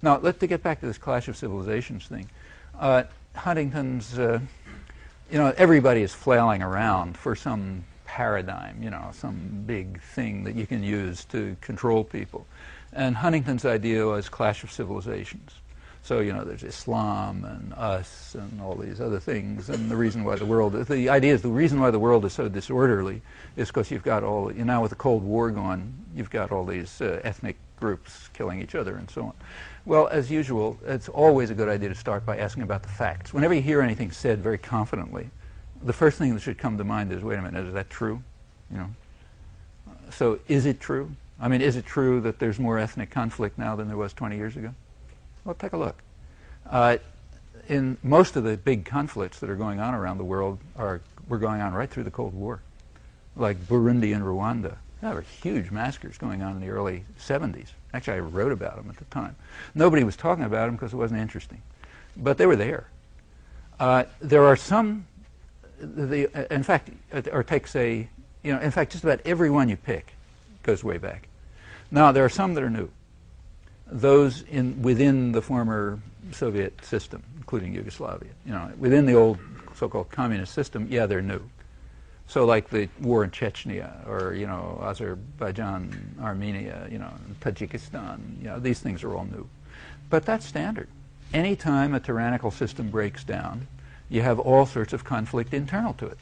Now, to get back to this clash of civilizations thing, Huntington's, everybody is flailing around for some paradigm, some big thing that you can use to control people. And Huntington's idea was clash of civilizations. So, there's Islam and us and all these other things. And the reason why the idea is the reason why the world is so disorderly is because you've got now with the Cold War going, you've got all these ethnic groups killing each other and so on. Well, as usual, it's always a good idea to start by asking about the facts. Whenever you hear anything said very confidently, the first thing that should come to mind is, wait a minute, is that true? So is it true? I mean, is it true that there's more ethnic conflict now than there was 20 years ago? Well, take a look. In most of the big conflicts that are going on around the world were going on right through the Cold War, like Burundi and Rwanda. There were huge massacres going on in the early 70s. Actually, I wrote about them at the time. Nobody was talking about them because it wasn't interesting, but they were there. There are some, in fact, just about every one you pick goes way back. Now, there are some that are new. Those within the former Soviet system, including Yugoslavia, within the old so-called communist system, yeah, they're new. So like the war in Chechnya, or Azerbaijan, Armenia, Tajikistan, these things are all new. But that's standard. Any time a tyrannical system breaks down, you have all sorts of conflict internal to it.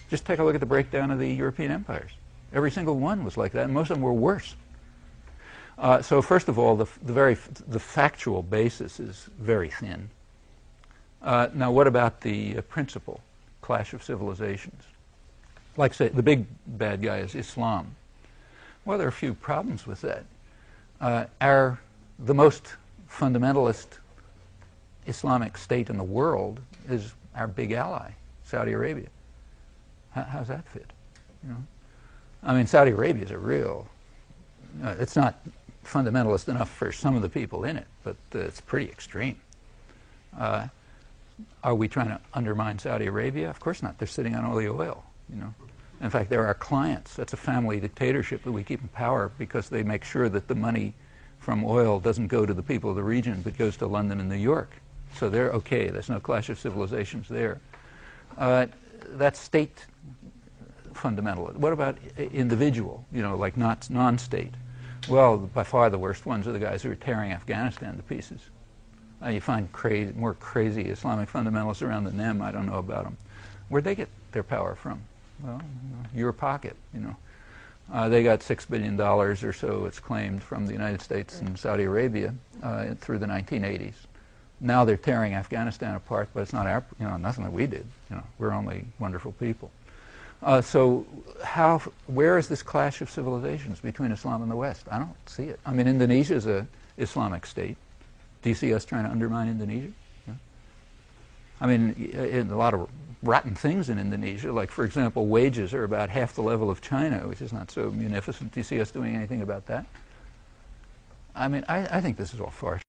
Just take a look at the breakdown of the European empires. Every single one was like that, and most of them were worse. So first of all, the factual basis is very thin. Now, what about the principle, clash of civilizations? Like, say, the big bad guy is Islam. Well, there are a few problems with that. The most fundamentalist Islamic state in the world is our big ally, Saudi Arabia. How's that fit? I mean, Saudi Arabia is a real. It's not fundamentalist enough for some of the people in it, but it's pretty extreme. Are we trying to undermine Saudi Arabia? Of course not. They're sitting on all the oil. In fact, they're our clients. That's a family dictatorship that we keep in power because they make sure that the money from oil doesn't go to the people of the region, but goes to London and New York. So they're okay. There's no clash of civilizations there. That's state fundamental. What about individual, like non-state? Well, by far the worst ones are the guys who are tearing Afghanistan to pieces. You find more crazy Islamic fundamentalists around than them. I don't know about them. Where'd they get their power from? Well, your pocket, They got $6 billion or so, it's claimed, from the United States and Saudi Arabia through the 1980s. Now they're tearing Afghanistan apart, but it's not nothing that we did. We're only wonderful people. So where is this clash of civilizations between Islam and the West? I don't see it. I mean, Indonesia is an Islamic state. Do you see us trying to undermine Indonesia? I mean, a lot of rotten things in Indonesia, like, for example, wages are about half the level of China, which is not so munificent. Do you see us doing anything about that? I mean, I think this is all farce.